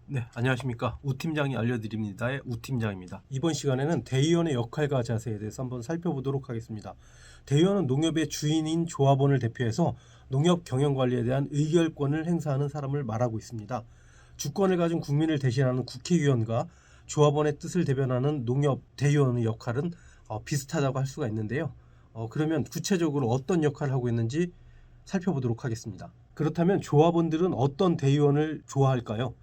네, 안녕하십니까. 우팀장이 알려드립니다의 우팀장입니다. 이번 시간에는 대의원의 역할과 자세에 대해서 한번 살펴보도록 하겠습니다. 대의원은 농협의 주인인 조합원을 대표해서 농협 경영관리에 대한 의결권을 행사하는 사람을 말하고 있습니다. 주권을 가진 국민을 대신하는 국회의원과 조합원의 뜻을 대변하는 농협 대의원의 역할은 비슷하다고 할 수가 있는데요. 그러면 구체적으로 어떤 역할을 하고 있는지 살펴보도록 하겠습니다. 그렇다면 조합원들은 어떤 대의원을 좋아할까요?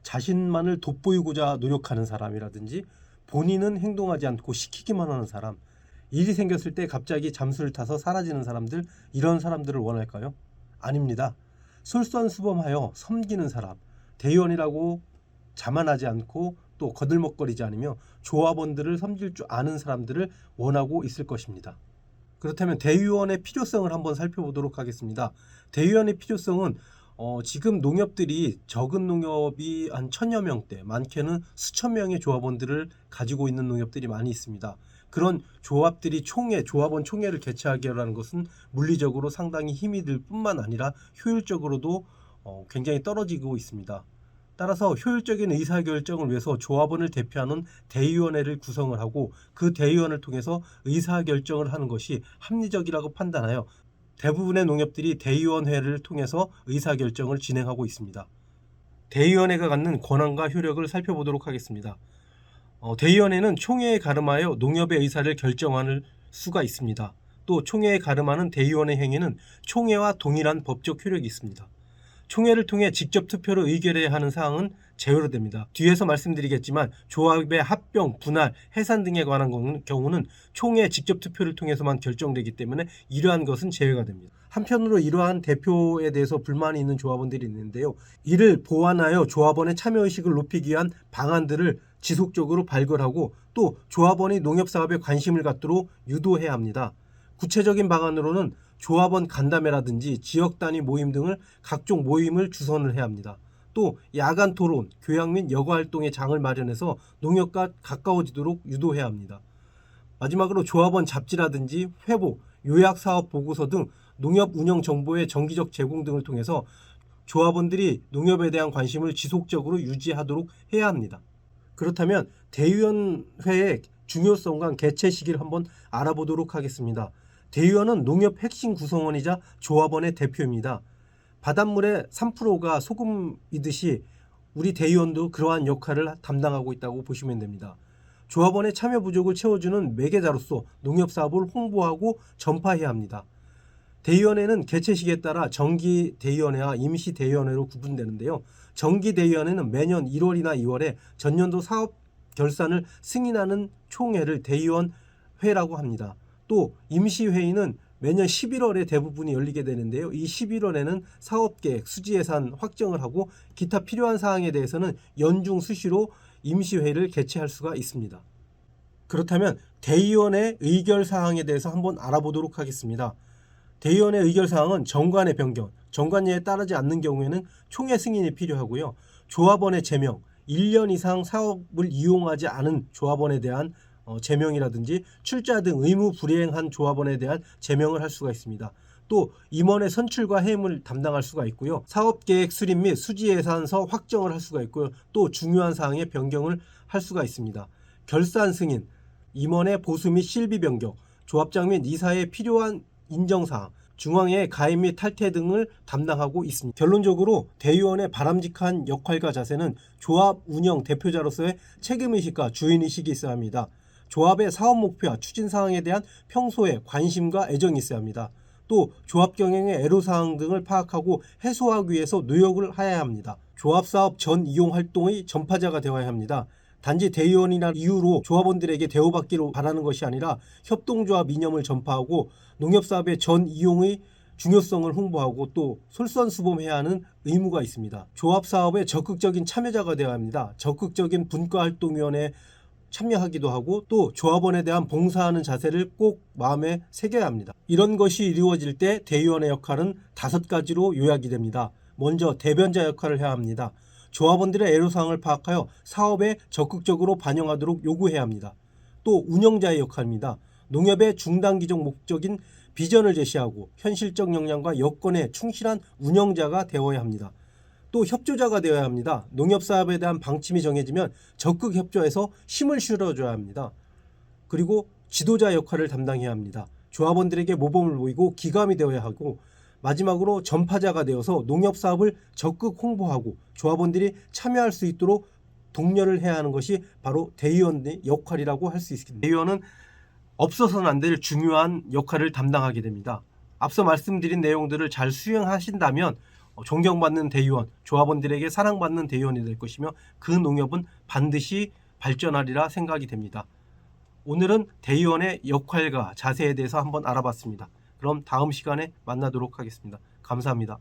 자신만을 돋보이고자 노력하는 사람이라든지 본인은 행동하지 않고 시키기만 하는 사람, 일이 생겼을 때 갑자기 잠수를 타서 사라지는 사람들, 이런 사람들을 원할까요? 아닙니다. 솔선수범하여 섬기는 사람, 대의원이라고 자만하지 않고 또 거들먹거리지 않으며 조합원들을 섬길 줄 아는 사람들을 원하고 있을 것입니다. 그렇다면 대의원의 필요성을 한번 살펴보도록 하겠습니다. 대의원의 필요성은 지금 농협들이 적은 농협이 한 1000여 명대, 많게는 수천 명의 조합원들을 가지고 있는 농협들이 많이 있습니다. 그런 조합들이 조합원 총회를 개최하기라는 것은 물리적으로 상당히 힘이 들 뿐만 아니라 효율적으로도 굉장히 떨어지고 있습니다. 따라서 효율적인 의사결정을 위해서 조합원을 대표하는 대의원회를 구성을 하고 그 대의원을 통해서 의사결정을 하는 것이 합리적이라고 판단하여 대부분의 농협들이 대의원회를 통해서 의사결정을 진행하고 있습니다. 대의원회가 갖는 권한과 효력을 살펴보도록 하겠습니다. 대의원회는 총회에 가름하여 농협의 의사를 결정할 수가 있습니다. 또 총회에 가름하는 대의원의 행위는 총회와 동일한 법적 효력이 있습니다. 총회를 통해 직접 투표로 의결해야 하는 사항은 제외됩니다. 뒤에서 말씀드리겠지만 조합의 합병, 분할, 해산 등에 관한 경우는 총회 직접 투표를 통해서만 결정되기 때문에 이러한 것은 제외가 됩니다. 한편으로 이러한 대표에 대해서 불만이 있는 조합원들이 있는데요. 이를 보완하여 조합원의 참여의식을 높이기 위한 방안들을 지속적으로 발굴하고 또 조합원이 농협사업에 관심을 갖도록 유도해야 합니다. 구체적인 방안으로는 조합원 간담회라든지 지역단위 모임 등을 각종 모임을 주선을 해야 합니다. 또 야간 토론, 교양 및 여가활동의 장을 마련해서 농협과 가까워지도록 유도해야 합니다. 마지막으로 조합원 잡지라든지 회보, 요약사업 보고서 등 농협 운영 정보의 정기적 제공 등을 통해서 조합원들이 농협에 대한 관심을 지속적으로 유지하도록 해야 합니다. 그렇다면 대의원회의 중요성과 개최 시기를 한번 알아보도록 하겠습니다. 대의원은 농협 핵심 구성원이자 조합원의 대표입니다. 바닷물의 3%가 소금이듯이 우리 대의원도 그러한 역할을 담당하고 있다고 보시면 됩니다. 조합원의 참여 부족을 채워주는 매개자로서 농협사업을 홍보하고 전파해야 합니다. 대의원회는 개최 시기에 따라 정기 대의원회와 임시 대의원회로 구분되는데요. 정기 대의원회는 매년 1월이나 2월에 전년도 사업 결산을 승인하는 총회를 대의원회라고 합니다. 또 임시회의는 매년 11월에 대부분이 열리게 되는데요. 이 11월에는 사업계획, 수지예산 확정을 하고 기타 필요한 사항에 대해서는 연중 수시로 임시회의를 개최할 수가 있습니다. 그렇다면 대의원의 의결사항에 대해서 한번 알아보도록 하겠습니다. 대의원의 의결사항은 정관의 변경, 정관예에 따르지 않는 경우에는 총회 승인이 필요하고요. 조합원의 제명, 1년 이상 사업을 이용하지 않은 조합원에 대한 제명이라든지 출자 등 의무 불이행한 조합원에 대한 제명을 할 수가 있습니다. 또 임원의 선출과 해임을 담당할 수가 있고요. 사업계획 수립 및 수지예산서 확정을 할 수가 있고요. 또 중요한 사항의 변경을 할 수가 있습니다. 결산 승인, 임원의 보수 및 실비 변경, 조합장 및 이사에 필요한 인정사항, 중앙회 가입 및 탈퇴 등을 담당하고 있습니다. 결론적으로 대의원의 바람직한 역할과 자세는 조합 운영 대표자로서의 책임의식과 주인의식이 있어야 합니다. 조합의 사업 목표와 추진 사항에 대한 평소에 관심과 애정이 있어야 합니다. 또 조합 경영의 애로사항 등을 파악하고 해소하기 위해서 노력을 해야 합니다. 조합사업 전 이용 활동의 전파자가 되어야 합니다. 단지 대의원이나 이유로 조합원들에게 대우받기로 바라는 것이 아니라 협동조합 이념을 전파하고 농협사업의 전 이용의 중요성을 홍보하고 또 솔선수범해야 하는 의무가 있습니다. 조합사업의 적극적인 참여자가 되어야 합니다. 적극적인 분과활동위원회에 참여하기도 하고 또 조합원에 대한 봉사하는 자세를 꼭 마음에 새겨야 합니다. 이런 것이 이루어질 때 대의원의 역할은 5가지로 요약이 됩니다. 먼저 대변자 역할을 해야 합니다. 조합원들의 애로사항을 파악하여 사업에 적극적으로 반영하도록 요구해야 합니다. 또 또 운영자의 역할입니다. 농협의 중단기적 목적인 비전을 제시하고 현실적 역량과 여건에 충실한 운영자가 되어야 합니다. 또 협조자가 되어야 합니다. 농협사업에 대한 방침이 정해지면 적극 협조해서 힘을 실어줘야 합니다. 그리고 지도자 역할을 담당해야 합니다. 조합원들에게 모범을 보이고 기감이 되어야 하고, 마지막으로 전파자가 되어서 농협사업을 적극 홍보하고 조합원들이 참여할 수 있도록 독려를 해야 하는 것이 바로 대의원의 역할이라고 할 수 있습니다. 대의원은 없어서는 안 될 중요한 역할을 담당하게 됩니다. 앞서 말씀드린 내용들을 잘 수행하신다면 존경받는 대의원, 조합원들에게 사랑받는 대의원이 될 것이며 그 농협은 반드시 발전하리라 생각이 됩니다. 오늘은 대의원의 역할과 자세에 대해서 한번 알아봤습니다. 그럼 다음 시간에 만나도록 하겠습니다. 감사합니다.